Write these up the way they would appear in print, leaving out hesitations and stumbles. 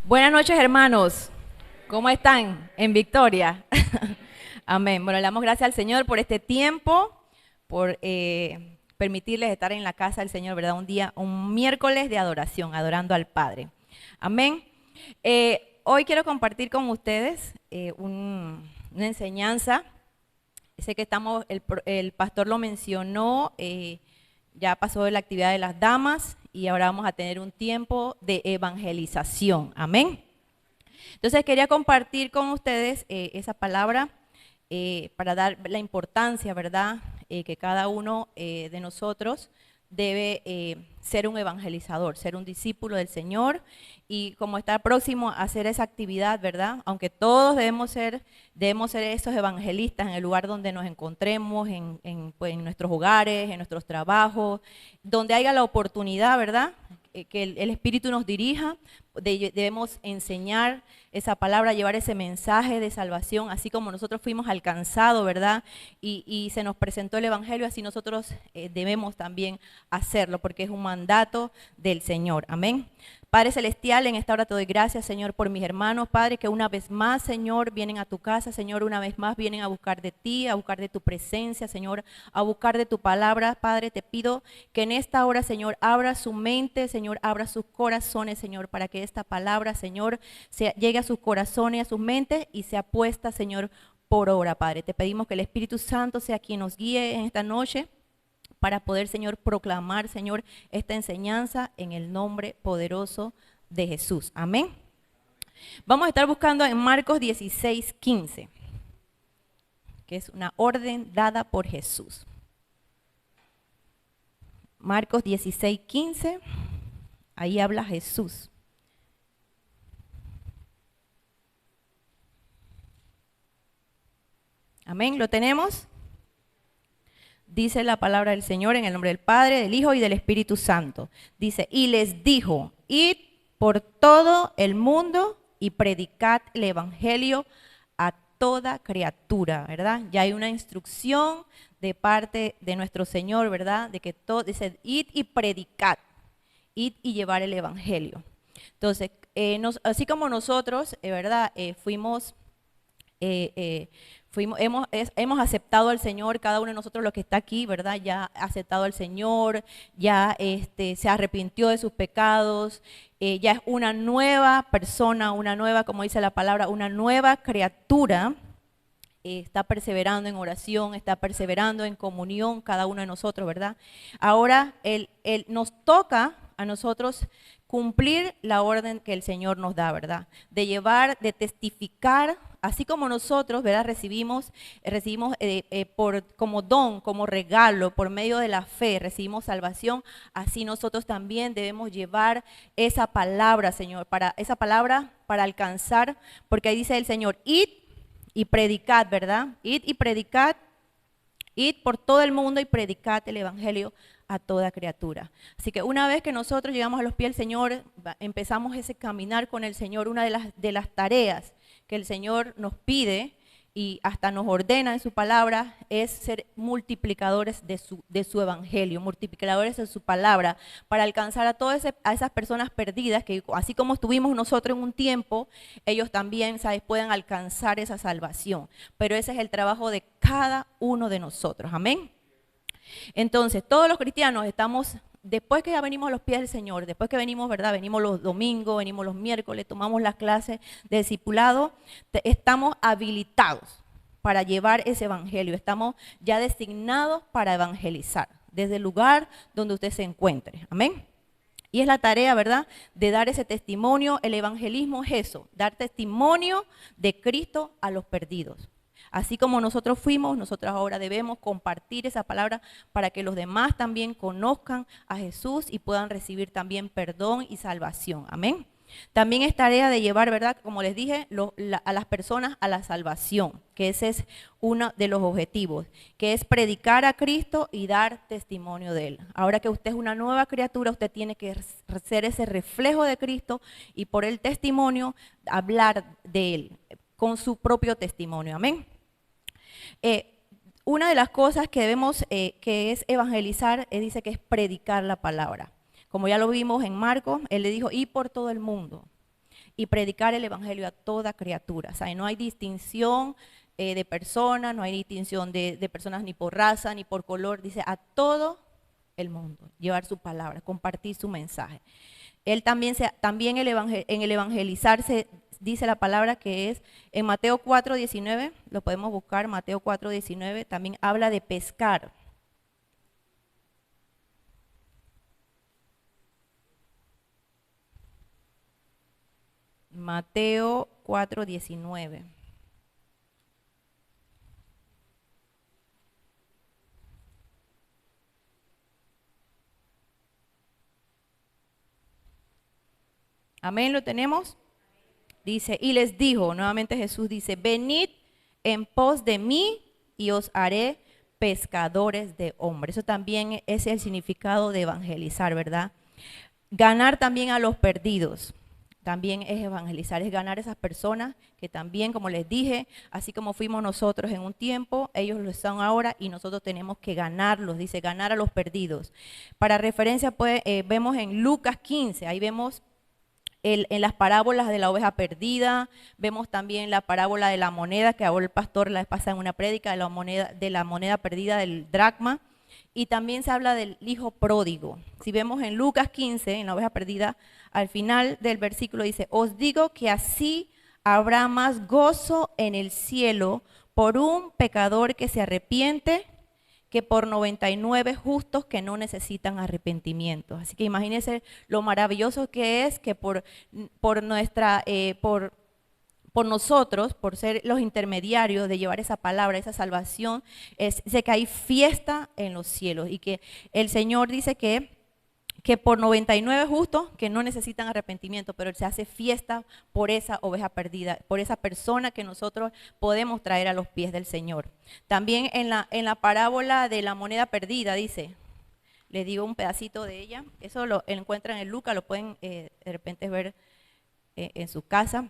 Buenas noches, hermanos. ¿Cómo están? En victoria. Amén. Bueno, le damos gracias al Señor por este tiempo, por permitirles estar en la casa del Señor, ¿verdad? Un miércoles de adoración, adorando al Padre. Amén. Hoy quiero compartir con ustedes una enseñanza. Sé que el pastor lo mencionó, ya pasó de la actividad de las damas y ahora vamos a tener un tiempo de evangelización. Amén. Entonces quería compartir con ustedes esa palabra para dar la importancia, ¿verdad? Que cada uno de nosotros debe ser un evangelizador, ser un discípulo del Señor y como está próximo a hacer esa actividad, ¿verdad? Aunque todos debemos ser esos evangelistas en el lugar donde nos encontremos, pues, en nuestros hogares, en nuestros trabajos, donde haya la oportunidad, ¿verdad? Que el Espíritu nos dirija, debemos enseñar esa palabra, llevar ese mensaje de salvación, así como nosotros fuimos alcanzados, ¿verdad? Y se nos presentó el Evangelio, así nosotros debemos también hacerlo, porque es un mandato del Señor. Amén. Padre Celestial, en esta hora te doy gracias, Señor, por mis hermanos, Padre, que una vez más, Señor, vienen a tu casa, Señor, una vez más vienen a buscar de ti, a buscar de tu presencia, Señor, a buscar de tu palabra. Padre, te pido que en esta hora, Señor, abra su mente, Señor, abra sus corazones, Señor, para que esta palabra, Señor, llegue a sus corazones, a sus mentes y sea puesta, Señor, por obra, Padre. Te pedimos que el Espíritu Santo sea quien nos guíe en esta noche, para poder, Señor, proclamar, Señor, esta enseñanza en el nombre poderoso de Jesús. Amén. Vamos a estar buscando en Marcos 16:15, que es una orden dada por Jesús. Marcos 16:15, ahí habla Jesús. Amén, ¿lo tenemos? Dice la palabra del Señor en el nombre del Padre, del Hijo y del Espíritu Santo. Dice, y les dijo, id por todo el mundo y predicad el evangelio a toda criatura, ¿verdad? Ya hay una instrucción de parte de nuestro Señor, ¿verdad? De que todo, dice, id y predicad, id y llevar el evangelio. Entonces, así como nosotros, ¿verdad? Hemos aceptado al Señor, cada uno de nosotros los que está aquí, ¿verdad? Ya ha aceptado al Señor, ya se arrepintió de sus pecados, ya es una nueva persona, una nueva, como dice la palabra, una nueva criatura. Está perseverando en oración, está perseverando en comunión cada uno de nosotros, ¿verdad? Ahora nos toca a nosotros cumplir la orden que el Señor nos da, ¿verdad? De llevar, de testificar, así como nosotros, ¿verdad? Recibimos como don, como regalo, por medio de la fe, recibimos salvación, así nosotros también debemos llevar esa palabra, Señor, esa palabra para alcanzar, porque ahí dice el Señor, id y predicad, ¿verdad? Id y predicad, id por todo el mundo y predicad el evangelio a toda criatura. Así que una vez que nosotros llegamos a los pies del Señor, empezamos ese caminar con el Señor, una de las tareas que el Señor nos pide y hasta nos ordena en su palabra es ser multiplicadores de su evangelio, multiplicadores de su palabra, para alcanzar a esas personas perdidas, que así como estuvimos nosotros en un tiempo, ellos también, ¿sabes?, puedan alcanzar esa salvación. Pero ese es el trabajo de cada uno de nosotros. Amén. Entonces, todos los cristianos estamos, después que ya venimos a los pies del Señor, después que venimos, ¿verdad? Venimos los domingos, venimos los miércoles, tomamos las clases de discipulado, estamos habilitados para llevar ese evangelio, estamos ya designados para evangelizar, desde el lugar donde usted se encuentre. Amén. Y es la tarea, ¿verdad?, de dar ese testimonio. El evangelismo es eso, dar testimonio de Cristo a los perdidos. Así como nosotros fuimos, nosotros ahora debemos compartir esa palabra para que los demás también conozcan a Jesús y puedan recibir también perdón y salvación. Amén. También es tarea de llevar, ¿verdad?, como les dije, a las personas a la salvación, que ese es uno de los objetivos, que es predicar a Cristo y dar testimonio de Él. Ahora que usted es una nueva criatura, usted tiene que ser ese reflejo de Cristo y por el testimonio hablar de Él, con su propio testimonio. Amén. Una de las cosas que debemos, que es evangelizar, dice que es predicar la palabra. Como ya lo vimos en Marcos, él le dijo, y por todo el mundo. y predicar el evangelio a toda criatura. O sea, no hay distinción de personas, no hay distinción de personas ni por raza, ni por color. Dice a todo el mundo, llevar su palabra, compartir su mensaje. Él también, en el evangelizarse, dice la palabra que es en Mateo 4:19, lo podemos buscar, Mateo 4:19, también habla de pescar. Mateo 4:19. Amén, ¿lo tenemos? Dice, y les dijo, nuevamente Jesús dice, venid en pos de mí y os haré pescadores de hombres. Eso también es el significado de evangelizar, ¿verdad? Ganar también a los perdidos. También es evangelizar, es ganar a esas personas que también, como les dije, así como fuimos nosotros en un tiempo, ellos lo están ahora y nosotros tenemos que ganarlos, dice, ganar a los perdidos. Para referencia, pues, vemos en Lucas 15, ahí vemos en las parábolas de la oveja perdida, vemos también la parábola de la moneda que habló el pastor la vez pasada en una prédica, de la moneda perdida del dracma, y también se habla del hijo pródigo. Si vemos en Lucas 15, en la oveja perdida, al final del versículo dice, os digo que así habrá más gozo en el cielo por un pecador que se arrepiente que por 99 justos que no necesitan arrepentimiento. Así que imagínense lo maravilloso que es que por nosotros, por ser los intermediarios de llevar esa palabra, esa salvación, dice que hay fiesta en los cielos y que el Señor dice que por 99 justos que no necesitan arrepentimiento, pero se hace fiesta por esa oveja perdida, por esa persona que nosotros podemos traer a los pies del Señor. También en la parábola de la moneda perdida dice, les digo un pedacito de ella, eso lo encuentran en Lucas, lo pueden de repente ver en su casa.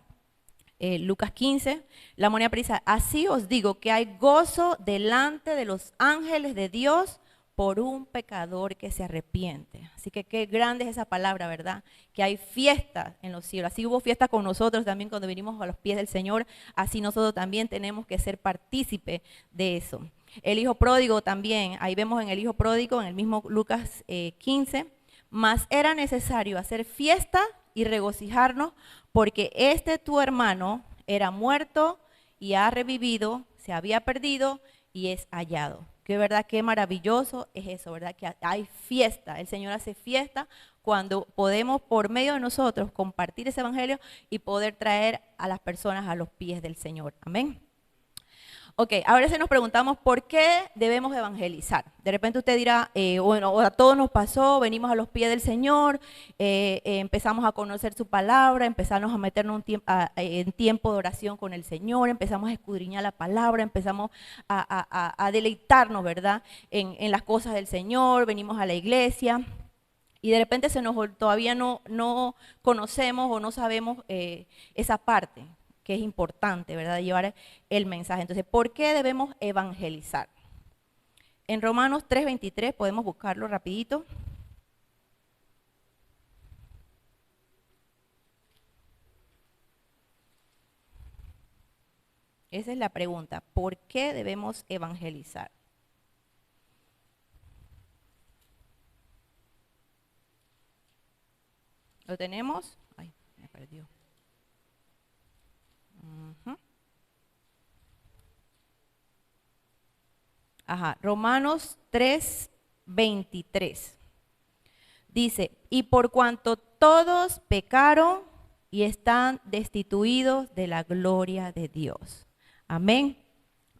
Lucas 15, la moneda perdida, así os digo que hay gozo delante de los ángeles de Dios por un pecador que se arrepiente. Así que qué grande es esa palabra, ¿verdad? Que hay fiesta en los cielos. Así hubo fiesta con nosotros también cuando vinimos a los pies del Señor, así nosotros también tenemos que ser partícipe de eso. El hijo pródigo también, ahí vemos en el hijo pródigo, en el mismo Lucas 15, mas era necesario hacer fiesta y regocijarnos porque tu hermano era muerto y ha revivido, se había perdido y es hallado. Que verdad, qué maravilloso es eso, ¿verdad? Que hay fiesta, el Señor hace fiesta cuando podemos por medio de nosotros compartir ese evangelio y poder traer a las personas a los pies del Señor. Amén. Ok, ahora sí nos preguntamos por qué debemos evangelizar. De repente usted dirá, bueno, a todos nos pasó, venimos a los pies del Señor, empezamos a conocer su palabra, empezamos a meternos en tiempo de oración con el Señor, empezamos a escudriñar la palabra, empezamos a deleitarnos, ¿verdad? En las cosas del Señor, venimos a la iglesia y de repente todavía no conocemos o no sabemos esa parte que es importante, ¿verdad? De llevar el mensaje. Entonces, ¿por qué debemos evangelizar? En Romanos 3:23, podemos buscarlo rapidito. Esa es la pregunta, ¿por qué debemos evangelizar? ¿Lo tenemos? Ay, me perdió. Ajá, Romanos 3:23. Dice, y por cuanto todos pecaron y están destituidos de la gloria de Dios. Amén.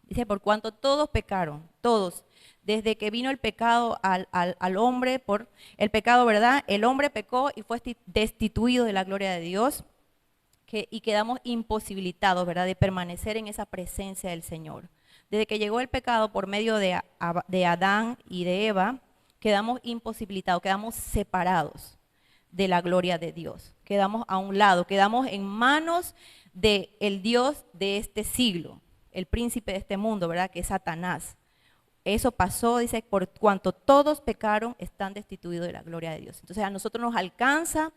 Dice, por cuanto todos pecaron, todos, desde que vino el pecado al hombre, por el pecado, ¿verdad? El hombre pecó y fue destituido de la gloria de Dios. Y quedamos imposibilitados, ¿verdad?, de permanecer en esa presencia del Señor. Desde que llegó el pecado por medio de Adán y de Eva, quedamos imposibilitados, quedamos separados de la gloria de Dios. Quedamos a un lado, quedamos en manos del Dios de este siglo, el príncipe de este mundo, ¿verdad?, que es Satanás. Eso pasó, dice, por cuanto todos pecaron, están destituidos de la gloria de Dios. Entonces a nosotros nos alcanza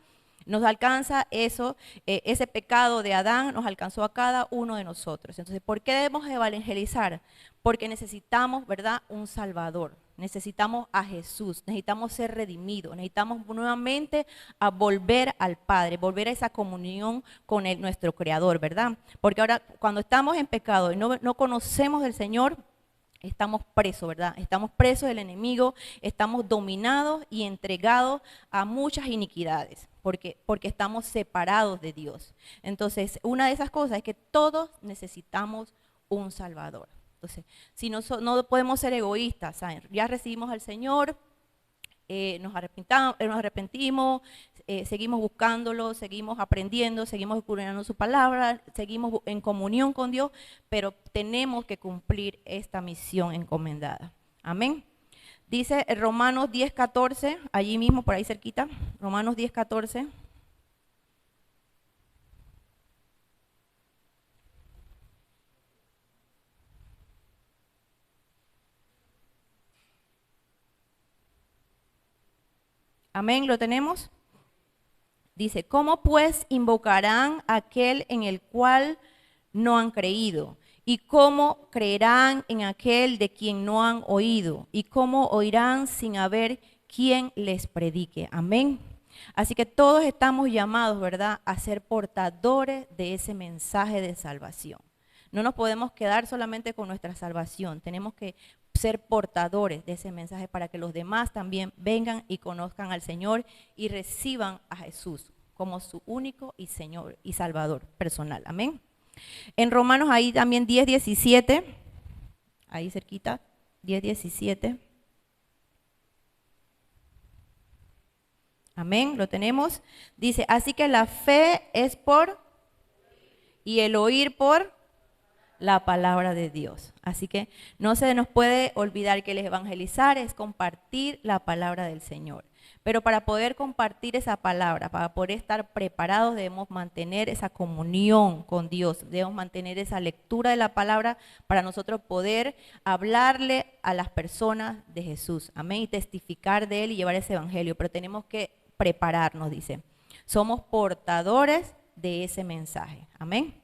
Nos alcanza eso, ese pecado de Adán nos alcanzó a cada uno de nosotros. Entonces, ¿por qué debemos evangelizar? Porque necesitamos, ¿verdad?, un Salvador. Necesitamos a Jesús, necesitamos ser redimidos, necesitamos nuevamente a volver al Padre, volver a esa comunión con nuestro Creador, ¿verdad? Porque ahora cuando estamos en pecado y no conocemos del Señor, estamos presos, ¿verdad? Estamos presos del enemigo, estamos dominados y entregados a muchas iniquidades, porque estamos separados de Dios. Entonces, una de esas cosas es que todos necesitamos un Salvador. Entonces, si no podemos ser egoístas, ¿saben? Ya recibimos al Señor, nos arrepentimos, seguimos buscándolo, seguimos aprendiendo, seguimos escudriñando su palabra, seguimos en comunión con Dios, pero tenemos que cumplir esta misión encomendada. Amén. Dice Romanos 10:14, allí mismo, por ahí cerquita, Romanos 10:14. Amén, ¿lo tenemos? Dice, ¿cómo pues invocarán a aquel en el cual no han creído? ¿Y cómo creerán en aquel de quien no han oído? ¿Y cómo oirán sin haber quien les predique? Amén. Así que todos estamos llamados, ¿verdad?, a ser portadores de ese mensaje de salvación. No nos podemos quedar solamente con nuestra salvación, tenemos que ser portadores de ese mensaje para que los demás también vengan y conozcan al Señor y reciban a Jesús como su único y Señor y Salvador personal. Amén. En Romanos ahí también 10:17, ahí cerquita, 10:17. Amén, lo tenemos. Dice, así que la fe es por y el oír por la palabra de Dios. Así que no se nos puede olvidar que el evangelizar es compartir la palabra del Señor. Pero para poder compartir esa palabra, para poder estar preparados, debemos mantener esa comunión con Dios, debemos mantener esa lectura de la palabra para nosotros poder hablarle a las personas de Jesús. Amén, y testificar de Él y llevar ese evangelio. Pero tenemos que prepararnos, dice. Somos portadores de ese mensaje. Amén.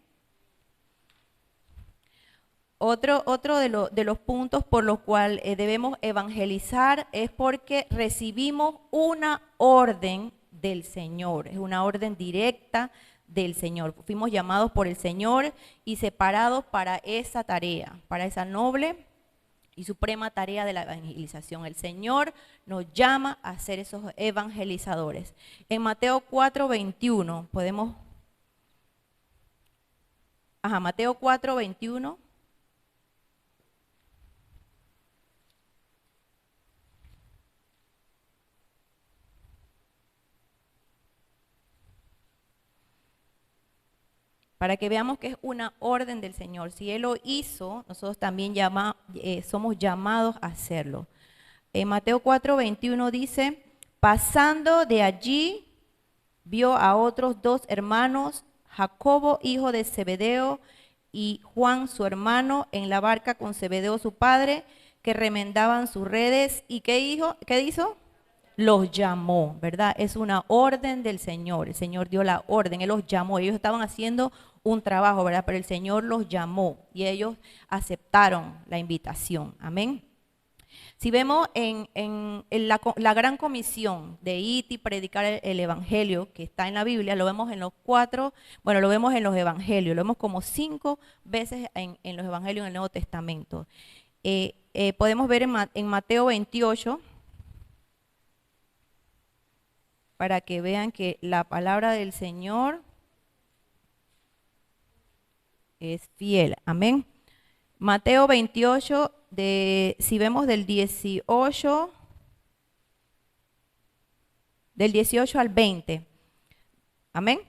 Otro de los puntos por los cuales debemos evangelizar es porque recibimos una orden del Señor, es una orden directa del Señor. Fuimos llamados por el Señor y separados para esa tarea, para esa noble y suprema tarea de la evangelización. El Señor nos llama a ser esos evangelizadores. En Mateo 4:21 podemos... Mateo 4:21. Para que veamos que es una orden del Señor. Si Él lo hizo, nosotros también somos llamados a hacerlo. En Mateo 4:21 dice, pasando de allí, vio a otros dos hermanos, Jacobo, hijo de Zebedeo, y Juan, su hermano, en la barca con Zebedeo, su padre, que remendaban sus redes. ¿Y qué hizo? Los llamó, ¿verdad? Es una orden del Señor. El Señor dio la orden, Él los llamó. Ellos estaban haciendo un trabajo, ¿verdad? Pero el Señor los llamó y ellos aceptaron la invitación. Amén. Si vemos en la gran comisión de ir y predicar el evangelio que está en la Biblia, lo vemos en lo vemos en los evangelios, lo vemos como 5 veces en los evangelios en el Nuevo Testamento. Podemos ver en Mateo 28, para que vean que la palabra del Señor es fiel. Amén. Mateo 28, si vemos del 18 al 20. Amén.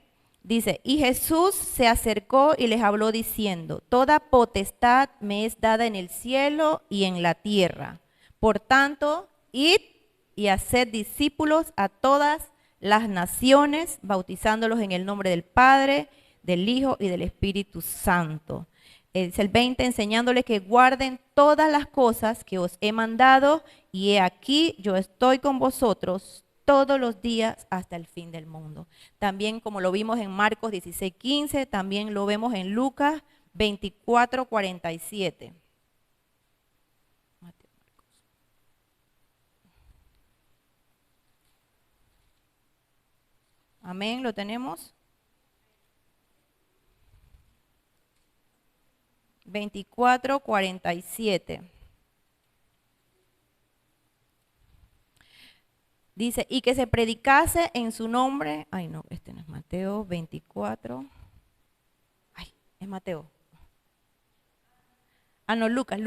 Dice, y Jesús se acercó y les habló diciendo, toda potestad me es dada en el cielo y en la tierra. Por tanto, id y haced discípulos a todas las naciones, bautizándolos en el nombre del Padre, del Hijo y del Espíritu Santo. Es el 20, enseñándoles que guarden todas las cosas que os he mandado, y he aquí, yo estoy con vosotros todos los días hasta el fin del mundo. También como lo vimos en Marcos 16:15, también lo vemos en Lucas 24:47. Amén, ¿lo tenemos? 24:47. Dice, y que se predicase en su nombre. Ay, no, este no es Mateo 24. Ay, es Mateo. Ah, no, Lucas.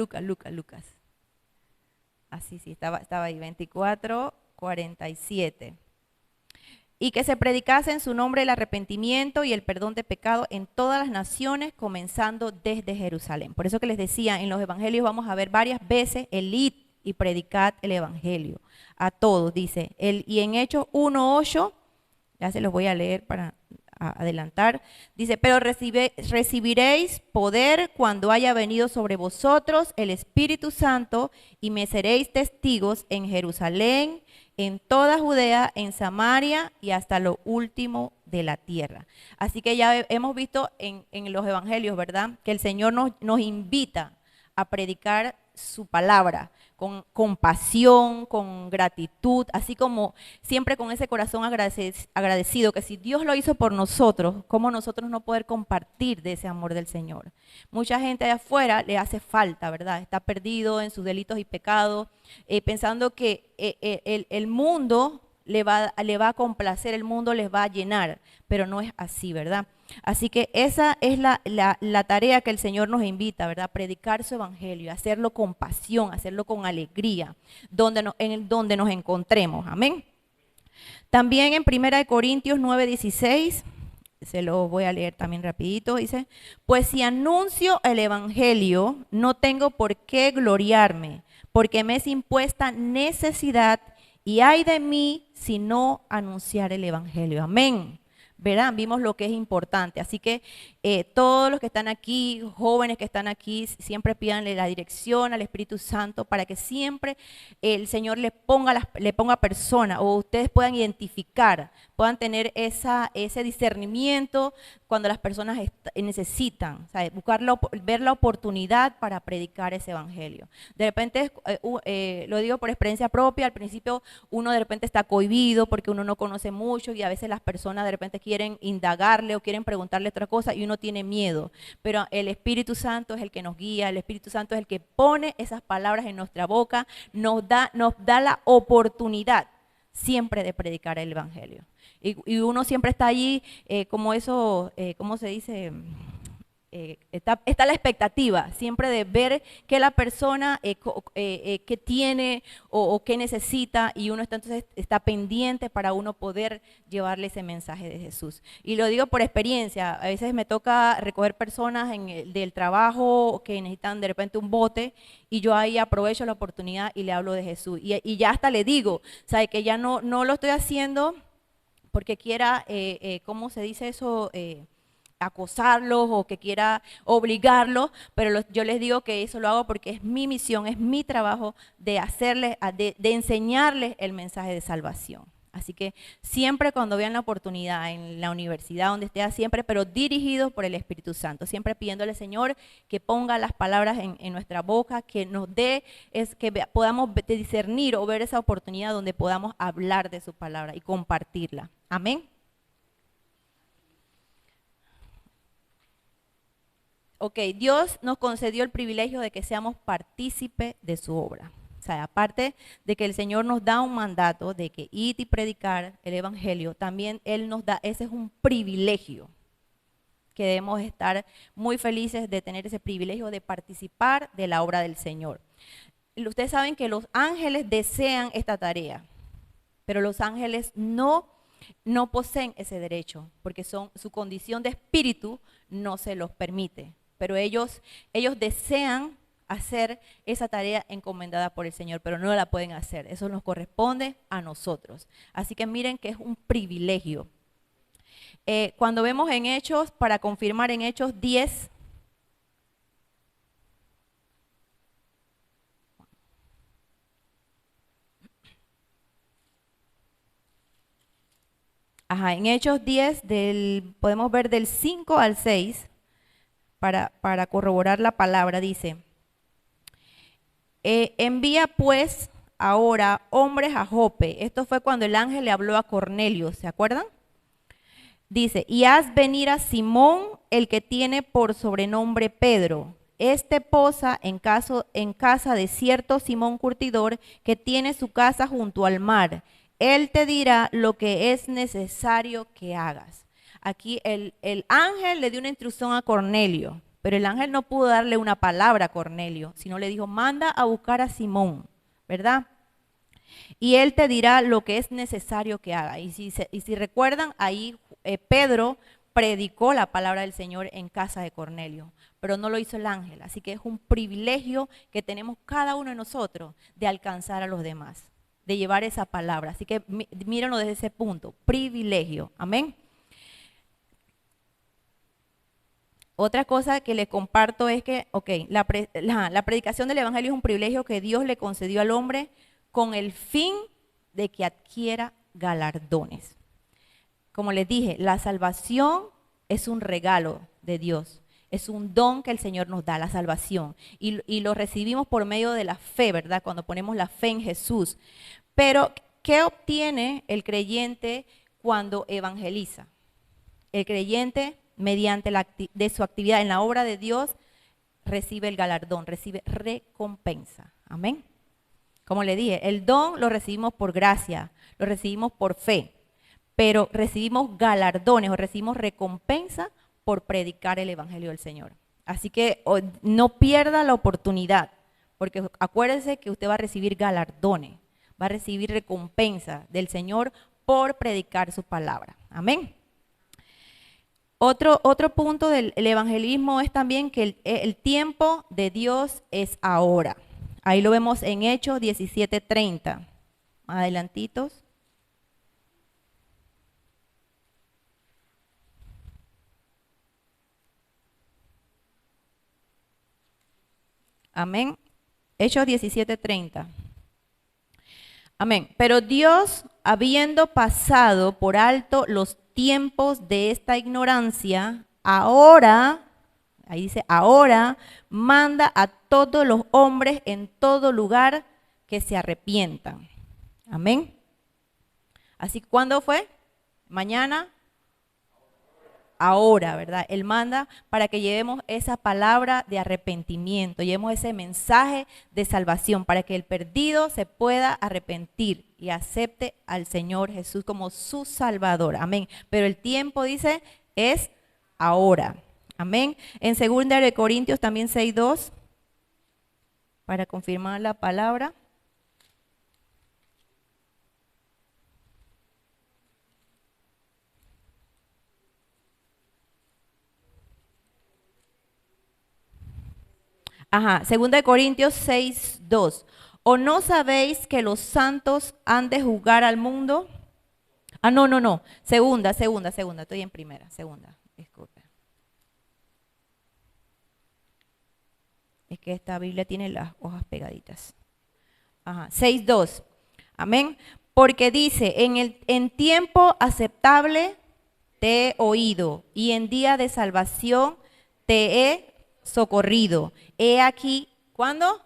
Así, sí, estaba ahí, 24:47. Y que se predicase en su nombre el arrepentimiento y el perdón de pecado en todas las naciones, comenzando desde Jerusalén. Por eso que les decía, en los evangelios vamos a ver varias veces el id y predicad el evangelio a todos, dice. Y en Hechos 1:8, ya se los voy a leer para adelantar, dice, pero recibiréis poder cuando haya venido sobre vosotros el Espíritu Santo y me seréis testigos en Jerusalén, en toda Judea, en Samaria y hasta lo último de la tierra. Así que ya hemos visto en los evangelios, ¿verdad? Que el Señor nos invita a predicar su palabra con compasión, con gratitud, así como siempre con ese corazón agradecido, que si Dios lo hizo por nosotros, ¿cómo nosotros no poder compartir de ese amor del Señor? Mucha gente de afuera le hace falta, ¿verdad? Está perdido en sus delitos y pecados, pensando que el mundo le va a complacer, el mundo les va a llenar, pero no es así, ¿verdad? Así que esa es la tarea que el Señor nos invita, ¿verdad? Predicar su evangelio, hacerlo con pasión, hacerlo con alegría, donde nos encontremos, amén. También en 1 Corintios 9:16, se lo voy a leer también rapidito, dice, pues si anuncio el evangelio, no tengo por qué gloriarme, porque me es impuesta necesidad y ay de mí si no anunciar el evangelio. Amén. Verán, vimos lo que es importante. Así que todos los que están aquí, jóvenes que están aquí, siempre pídanle la dirección al Espíritu Santo para que siempre el Señor le ponga persona o ustedes puedan identificar, puedan tener ese discernimiento cuando las personas necesitan, ¿sabes? Ver la oportunidad para predicar ese evangelio. De repente, lo digo por experiencia propia, al principio uno de repente está cohibido porque uno no conoce mucho y a veces las personas de repente quieren indagarle o quieren preguntarle otra cosa y uno tiene miedo, pero el Espíritu Santo es el que nos guía, el Espíritu Santo es el que pone esas palabras en nuestra boca, nos da la oportunidad siempre de predicar el evangelio. Y uno siempre está allí como eso, ¿cómo se dice? Está la expectativa siempre de ver qué la persona qué tiene o qué necesita y uno entonces está pendiente para uno poder llevarle ese mensaje de Jesús. Y lo digo por experiencia, a veces me toca recoger personas del trabajo que necesitan de repente un bote y yo ahí aprovecho la oportunidad y le hablo de Jesús. Y ya hasta le digo, ¿sabe? Que ya no lo estoy haciendo porque quiera, ¿cómo se dice eso? Acosarlos o que quiera obligarlos, pero yo les digo que eso lo hago porque es mi misión, es mi trabajo de hacerles, de enseñarles el mensaje de salvación. Así que siempre cuando vean la oportunidad en la universidad, donde esté, siempre, pero dirigidos por el Espíritu Santo, siempre pidiéndole, Señor, que ponga las palabras en nuestra boca, que nos dé, que podamos discernir o ver esa oportunidad donde podamos hablar de su palabra y compartirla. Amén. Ok, Dios nos concedió el privilegio de que seamos partícipes de su obra. O sea, aparte de que el Señor nos da un mandato de que id y predicar el evangelio, también Él nos da, ese es un privilegio, que debemos estar muy felices de tener ese privilegio de participar de la obra del Señor. Ustedes saben que los ángeles desean esta tarea, pero los ángeles no poseen ese derecho, porque su condición de espíritu no se los permite. Pero ellos desean hacer esa tarea encomendada por el Señor, pero no la pueden hacer. Eso nos corresponde a nosotros. Así que miren que es un privilegio. Cuando vemos en Hechos, para confirmar en Hechos 10, Ajá, en Hechos 10, podemos ver del 5 al 6, para corroborar la palabra, dice, envía pues ahora hombres a Jope. Esto fue cuando el ángel le habló a Cornelio, ¿se acuerdan? Dice, y haz venir a Simón, el que tiene por sobrenombre Pedro. Este posa en casa de cierto Simón Curtidor, que tiene su casa junto al mar. Él te dirá lo que es necesario que hagas. Aquí el ángel le dio una instrucción a Cornelio, pero el ángel no pudo darle una palabra a Cornelio, sino le dijo, manda a buscar a Simón, ¿verdad? Y él te dirá lo que es necesario que haga. Y si recuerdan, ahí Pedro predicó la palabra del Señor en casa de Cornelio, pero no lo hizo el ángel. Así que es un privilegio que tenemos cada uno de nosotros de alcanzar a los demás, de llevar esa palabra. Así que mírenlo desde ese punto, privilegio. Amén. Otra cosa que les comparto es que, la predicación del evangelio es un privilegio que Dios le concedió al hombre con el fin de que adquiera galardones. Como les dije, la salvación es un regalo de Dios, es un don que el Señor nos da, la salvación, y lo recibimos por medio de la fe, ¿verdad? Cuando ponemos la fe en Jesús. Pero, ¿qué obtiene el creyente cuando evangeliza? El creyente, mediante de su actividad en la obra de Dios, recibe el galardón, recibe recompensa. Amén. Como le dije, el don lo recibimos por gracia, lo recibimos por fe, pero recibimos galardones o recibimos recompensa por predicar el evangelio del Señor. Así que no pierda la oportunidad, porque acuérdese que usted va a recibir galardones, va a recibir recompensa del Señor por predicar su palabra. Amén. Otro punto del evangelismo es también que el tiempo de Dios es ahora. Ahí lo vemos en Hechos 17:30. Adelantitos. Amén. Hechos 17:30. Amén. Pero Dios, habiendo pasado por alto los tiempos de esta ignorancia, ahora, ahí dice, ahora manda a todos los hombres en todo lugar que se arrepientan. Amén. Así, ¿cuándo fue? Mañana. Ahora, ¿verdad? Él manda para que llevemos esa palabra de arrepentimiento, llevemos ese mensaje de salvación, para que el perdido se pueda arrepentir y acepte al Señor Jesús como su Salvador. Amén. Pero el tiempo, dice, es ahora. Amén. En 2 de Corintios también 6:2, para confirmar la palabra. Ajá, 2 de Corintios 6:2. ¿O no sabéis que los santos han de juzgar al mundo? Ah, no. Segunda. Estoy en primera. Segunda, disculpe. Es que esta Biblia tiene las hojas pegaditas. Ajá, 6:2. Amén. Porque dice, en tiempo aceptable te he oído y en día de salvación te he socorrido. He aquí, ¿cuándo?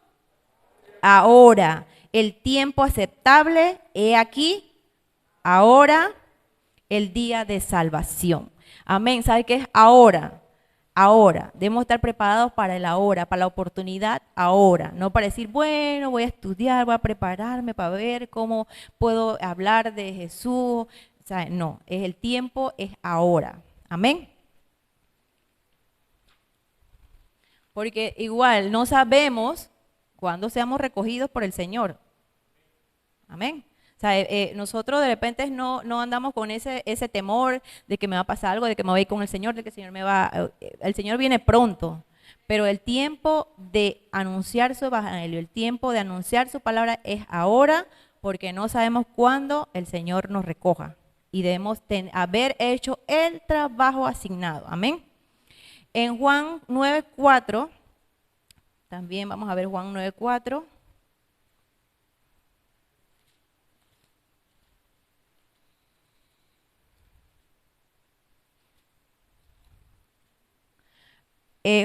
Ahora. El tiempo aceptable, he aquí, ahora, el día de salvación. Amén. ¿Sabe qué es ahora? Ahora. Debemos estar preparados para el ahora, para la oportunidad ahora. No para decir, bueno, voy a estudiar, voy a prepararme para ver cómo puedo hablar de Jesús. O sea, no, el tiempo es ahora. Amén. Porque igual no sabemos cuándo seamos recogidos por el Señor. Amén. O sea, nosotros de repente no andamos con ese temor de que me va a pasar algo, de que me voy a ir con el Señor, de que el Señor el Señor viene pronto. Pero el tiempo de anunciar su evangelio, el tiempo de anunciar su palabra es ahora, porque no sabemos cuándo el Señor nos recoja. Y debemos haber hecho el trabajo asignado. Amén. En Juan 9:4, también vamos a ver Juan 9:4.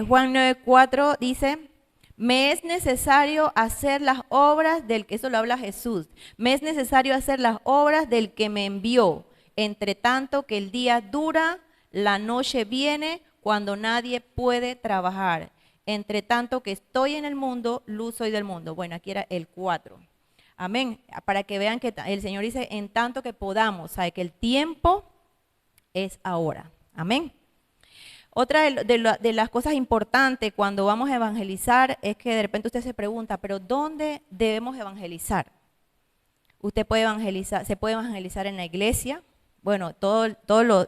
Juan 9:4 dice, me es necesario hacer las obras del que, eso lo habla Jesús, me es necesario hacer las obras del que me envió, entre tanto que el día dura, la noche viene cuando nadie puede trabajar. Entre tanto que estoy en el mundo, luz soy del mundo. Bueno, aquí era el 4. Amén. Para que vean que el Señor dice, en tanto que podamos, sabe que el tiempo es ahora. Amén. Otra de las cosas importantes cuando vamos a evangelizar es que de repente usted se pregunta, pero ¿dónde debemos evangelizar? Usted puede evangelizar, se puede evangelizar en la iglesia. Bueno, todos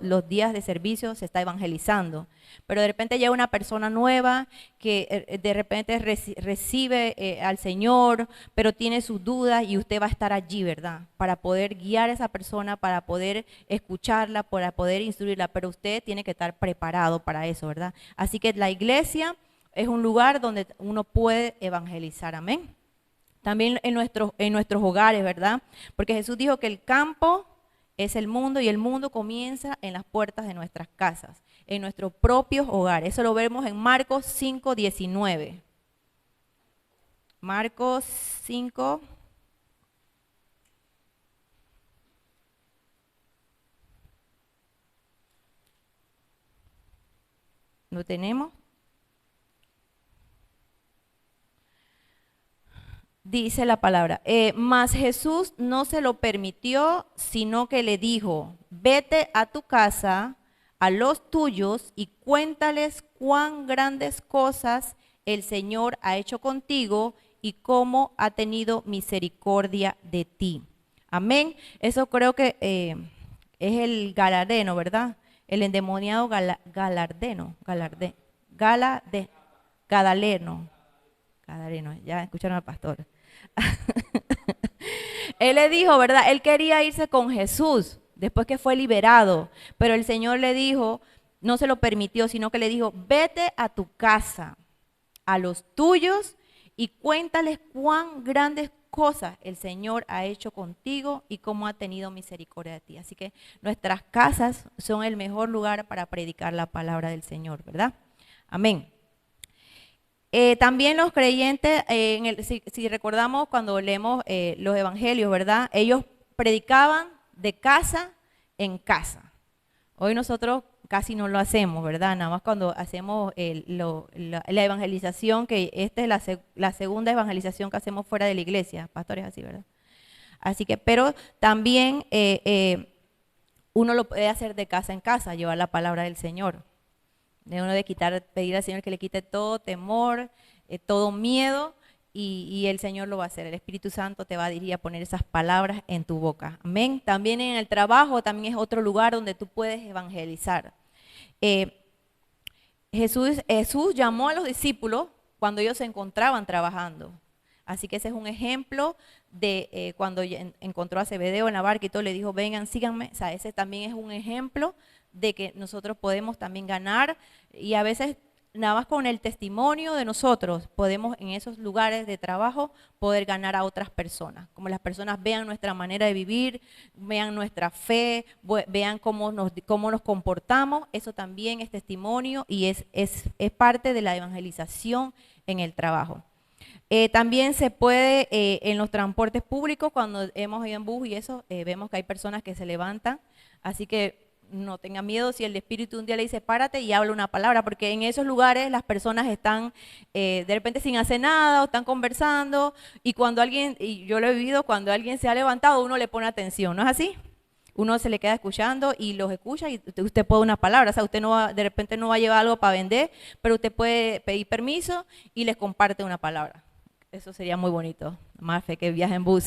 los días de servicio se está evangelizando, pero de repente llega una persona nueva que de repente recibe al Señor, pero tiene sus dudas y usted va a estar allí, ¿verdad? Para poder guiar a esa persona, para poder escucharla, para poder instruirla, pero usted tiene que estar preparado para eso, ¿verdad? Así que la iglesia es un lugar donde uno puede evangelizar, amén. También en nuestros hogares, ¿verdad? Porque Jesús dijo que el campo es el mundo y el mundo comienza en las puertas de nuestras casas, en nuestros propios hogares. Eso lo vemos en Marcos 5:19. Marcos 5. ¿Lo tenemos? Dice la palabra, mas Jesús no se lo permitió, sino que le dijo, vete a tu casa, a los tuyos, y cuéntales cuán grandes cosas el Señor ha hecho contigo y cómo ha tenido misericordia de ti. Amén. Eso creo que es el galardeno, ¿verdad? El endemoniado Gadaleno, ya escucharon al pastor. Él le dijo, ¿verdad? Él quería irse con Jesús después que fue liberado, pero el Señor le dijo, no se lo permitió, sino que le dijo, vete a tu casa, a los tuyos, y cuéntales cuán grandes cosas el Señor ha hecho contigo y cómo ha tenido misericordia de ti. Así que nuestras casas son el mejor lugar para predicar la palabra del Señor, ¿verdad? Amén. También los creyentes, si recordamos cuando leemos los evangelios, ¿verdad? Ellos predicaban de casa en casa. Hoy nosotros casi no lo hacemos, ¿verdad? Nada más cuando hacemos la evangelización, que esta es la segunda evangelización que hacemos fuera de la iglesia. Pastores así, ¿verdad? Así que, pero también uno lo puede hacer de casa en casa, llevar la palabra del Señor. De uno de pedir al Señor que le quite todo temor, todo miedo, y el Señor lo va a hacer. El Espíritu Santo te va a dirigir a poner esas palabras en tu boca. Amén. También en el trabajo, también es otro lugar donde tú puedes evangelizar. Jesús llamó a los discípulos cuando ellos se encontraban trabajando. Así que ese es un ejemplo de cuando encontró a Zebedeo en la barca y todo, le dijo, vengan, síganme. O sea, ese también es un ejemplo de que nosotros podemos también ganar, y a veces nada más con el testimonio de nosotros podemos en esos lugares de trabajo poder ganar a otras personas. Como las personas vean nuestra manera de vivir, vean nuestra fe, vean cómo nos comportamos, eso también es testimonio y es parte de la evangelización en el trabajo. También se puede en los transportes públicos, cuando hemos ido en bus y eso, vemos que hay personas que se levantan, así que no tenga miedo si el Espíritu un día le dice párate y habla una palabra, porque en esos lugares las personas están de repente sin hacer nada o están conversando, y cuando alguien, y yo lo he vivido, cuando alguien se ha levantado uno le pone atención, ¿no es así? Uno se le queda escuchando y los escucha y usted puede una palabra, o sea, usted no va, de repente no va a llevar algo para vender, pero usted puede pedir permiso y les comparte una palabra. Eso sería muy bonito, más fe que viaje en bus.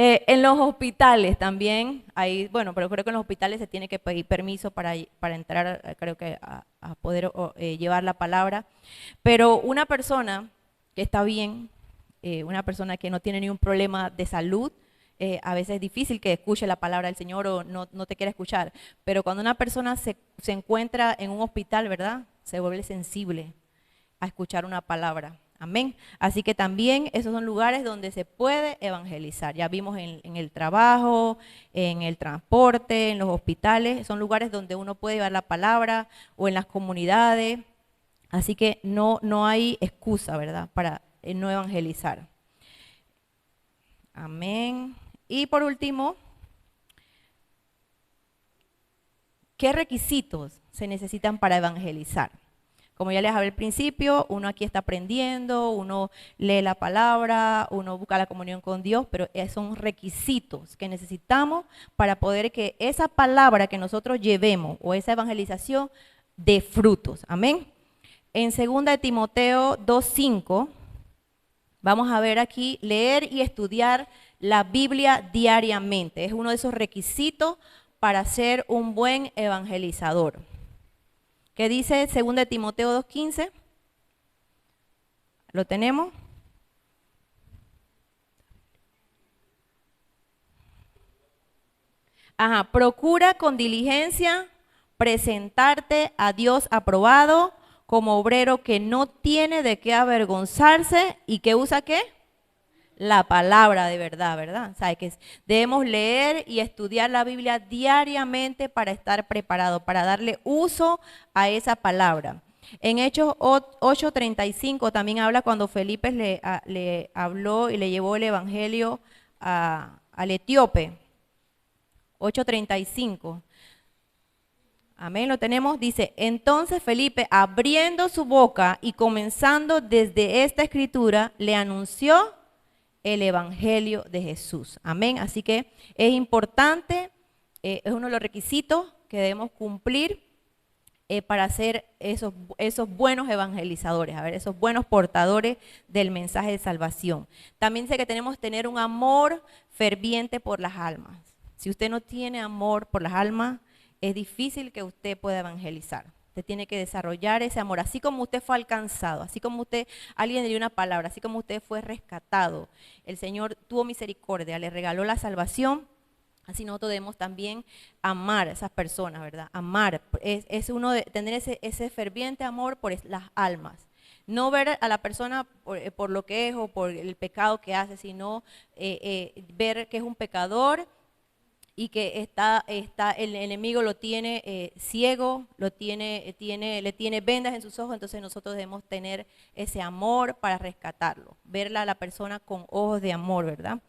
En los hospitales también, bueno, pero creo que en los hospitales se tiene que pedir permiso para entrar, creo que a poder llevar la palabra. Pero una persona que está bien, una persona que no tiene ningún problema de salud, a veces es difícil que escuche la palabra del Señor o no te quiera escuchar. Pero cuando una persona se encuentra en un hospital, ¿verdad? Se vuelve sensible a escuchar una palabra. Amén. Así que también esos son lugares donde se puede evangelizar. Ya vimos en el trabajo, en el transporte, en los hospitales. Son lugares donde uno puede llevar la palabra o en las comunidades. Así que no hay excusa, ¿verdad?, para no evangelizar. Amén. Y por último, ¿qué requisitos se necesitan para evangelizar? Como ya les hablé al principio, uno aquí está aprendiendo, uno lee la palabra, uno busca la comunión con Dios, pero son requisitos que necesitamos para poder que esa palabra que nosotros llevemos o esa evangelización dé frutos. Amén. En 2 de Timoteo 2:5, vamos a ver aquí, leer y estudiar la Biblia diariamente. Es uno de esos requisitos para ser un buen evangelizador. ¿Qué dice 2 de Timoteo 2:15? ¿Lo tenemos? Ajá, procura con diligencia presentarte a Dios aprobado como obrero que no tiene de qué avergonzarse y que usa ¿qué? La palabra de verdad, ¿verdad? O sea, que debemos leer y estudiar la Biblia diariamente para estar preparados, para darle uso a esa palabra. En Hechos 8:35 también habla cuando Felipe le habló y le llevó el evangelio al etíope. 8:35. Amén, lo tenemos. Dice, entonces Felipe, abriendo su boca y comenzando desde esta escritura, le anunció el evangelio de Jesús. Amén. Así que es importante, es uno de los requisitos que debemos cumplir para ser esos buenos evangelizadores, a ver, esos buenos portadores del mensaje de salvación. También dice que tenemos que tener un amor ferviente por las almas. Si usted no tiene amor por las almas, es difícil que usted pueda evangelizar. Usted tiene que desarrollar ese amor, así como usted fue alcanzado, así como alguien le dio una palabra, así como usted fue rescatado. El Señor tuvo misericordia, le regaló la salvación. Así nosotros debemos también amar a esas personas, ¿verdad? Amar, es uno de tener ese ferviente amor por las almas. No ver a la persona por lo que es o por el pecado que hace, sino ver que es un pecador y que el enemigo lo tiene ciego, le tiene vendas en sus ojos. Entonces nosotros debemos tener ese amor para rescatarlo, verla a la persona con ojos de amor, ¿verdad?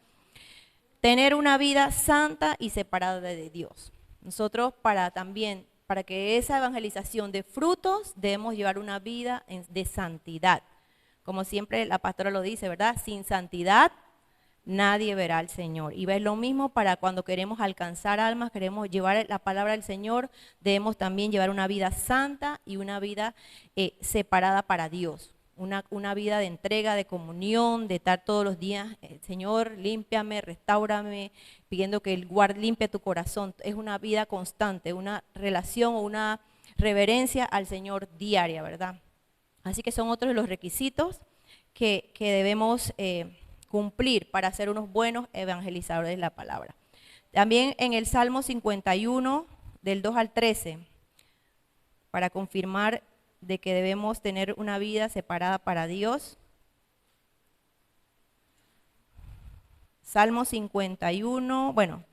Tener una vida santa y separada de Dios. Nosotros para que esa evangelización dé frutos, debemos llevar una vida de santidad. Como siempre la pastora lo dice, ¿verdad? Sin santidad nadie verá al Señor. Y es lo mismo para cuando queremos alcanzar almas, queremos llevar la palabra del Señor, debemos también llevar una vida santa y una vida separada para Dios. Una vida de entrega, de comunión, de estar todos los días, Señor, límpiame, restáurame, pidiendo que el guarde limpie tu corazón. Es una vida constante, una relación o una reverencia al Señor diaria, ¿verdad? Así que son otros de los requisitos que debemos cumplir para ser unos buenos evangelizadores de la palabra. También en el Salmo 51, del 2 al 13, para confirmar de que debemos tener una vida separada para Dios. Salmo 51, bueno,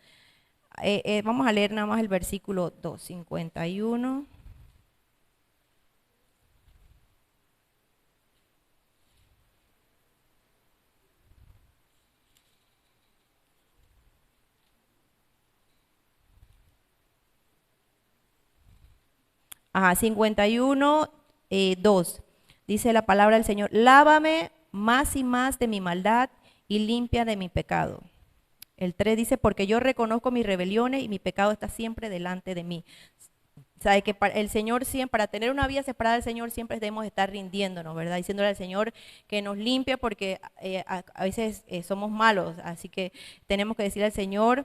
vamos a leer nada más el versículo 2, 51. Ajá, 51, 2. Dice la palabra del Señor, lávame más y más de mi maldad y limpia de mi pecado. El 3 dice, porque yo reconozco mis rebeliones y mi pecado está siempre delante de mí. Sabe que el Señor siempre, para tener una vida separada del Señor, siempre debemos estar rindiéndonos, ¿verdad? Diciéndole al Señor que nos limpie porque a veces somos malos, así que tenemos que decirle al Señor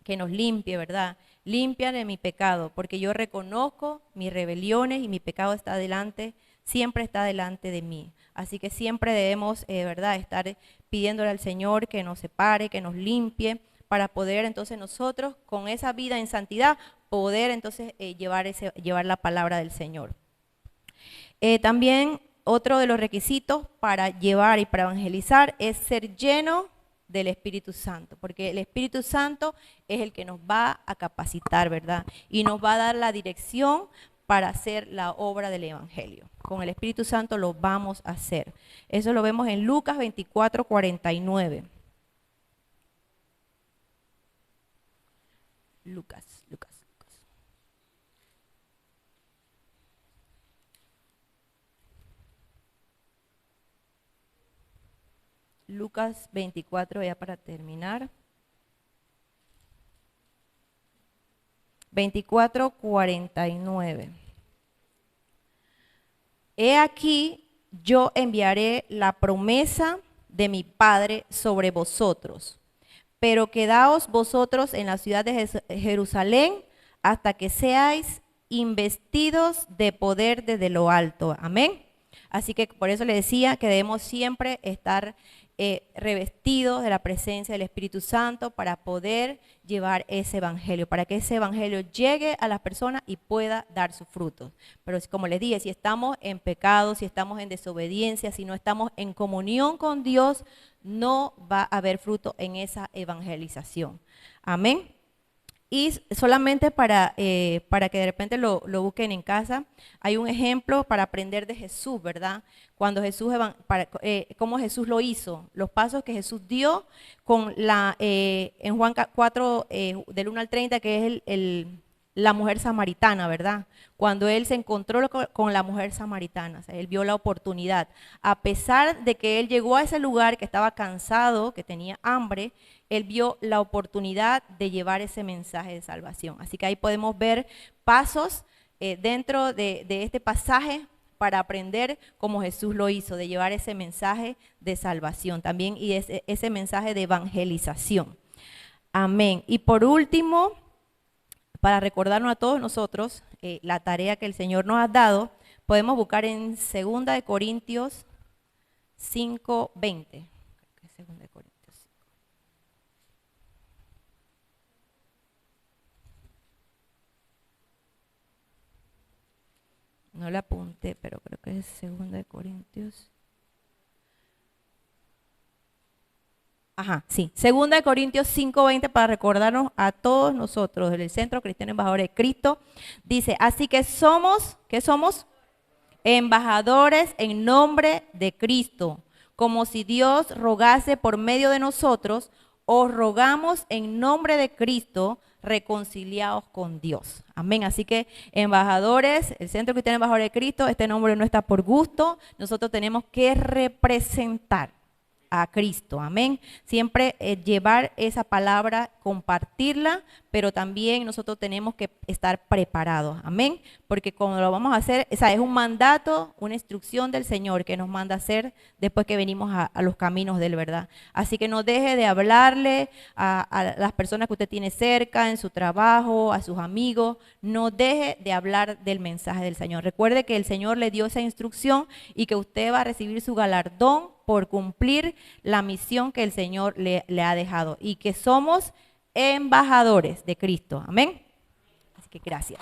que nos limpie, ¿verdad? Limpia de mi pecado, porque yo reconozco mis rebeliones y mi pecado está delante, siempre está delante de mí. Así que siempre debemos, ¿verdad?, estar pidiéndole al Señor que nos separe, que nos limpie, para poder entonces nosotros con esa vida en santidad poder entonces llevar la palabra del Señor. También otro de los requisitos para llevar y para evangelizar es ser lleno del Espíritu Santo, porque el Espíritu Santo es el que nos va a capacitar, ¿verdad? Y nos va a dar la dirección para hacer la obra del Evangelio. Con el Espíritu Santo lo vamos a hacer. Eso lo vemos en Lucas 24:49. Lucas. Lucas 24, ya para terminar. 24:49. He aquí, yo enviaré la promesa de mi Padre sobre vosotros, pero quedaos vosotros en la ciudad de Jerusalén hasta que seáis investidos de poder desde lo alto. Amén. Así que por eso le decía que debemos siempre estar revestidos de la presencia del Espíritu Santo para poder llevar ese evangelio, para que ese evangelio llegue a las personas y pueda dar sus frutos. Pero como les dije, si estamos en pecado, si estamos en desobediencia, si no estamos en comunión con Dios, no va a haber fruto en esa evangelización. Amén. Y solamente para que de repente lo busquen en casa, hay un ejemplo para aprender de Jesús, ¿verdad? Cuando Jesús, cómo Jesús lo hizo, los pasos que Jesús dio con en Juan 4, del 1 al 30, que es la mujer samaritana, ¿verdad? Cuando él se encontró con la mujer samaritana, o sea, él vio la oportunidad. A pesar de que él llegó a ese lugar que estaba cansado, que tenía hambre, él vio la oportunidad de llevar ese mensaje de salvación. Así que ahí podemos ver pasos dentro de este pasaje para aprender cómo Jesús lo hizo, de llevar ese mensaje de salvación también y ese mensaje de evangelización. Amén. Y por último, para recordarnos a todos nosotros la tarea que el Señor nos ha dado, podemos buscar en 2 de Corintios 5:20. 2 de Corintios. No la apunté, pero creo que es 2 de Corintios. Ajá, sí. 2 de Corintios 5:20 para recordarnos a todos nosotros del Centro Cristiano Embajadores de Cristo. Dice, así que somos, ¿qué somos? Embajadores en nombre de Cristo. Como si Dios rogase por medio de nosotros, os rogamos en nombre de Cristo, reconciliados con Dios. Amén. Así que embajadores, el Centro Cristiano Embajadores de Cristo, este nombre no está por gusto. Nosotros tenemos que representar a Cristo. Amén. Siempre llevar esa palabra, compartirla, pero también nosotros tenemos que estar preparados. Amén. Porque cuando lo vamos a hacer, o sea, es un mandato, una instrucción del Señor que nos manda a hacer después que venimos a los caminos de Él, ¿verdad? Así que no deje de hablarle a las personas que usted tiene cerca, en su trabajo, a sus amigos. No deje de hablar del mensaje del Señor. Recuerde que el Señor le dio esa instrucción y que usted va a recibir su galardón por cumplir la misión que el Señor le ha dejado y que somos embajadores de Cristo. Amén. Así que gracias.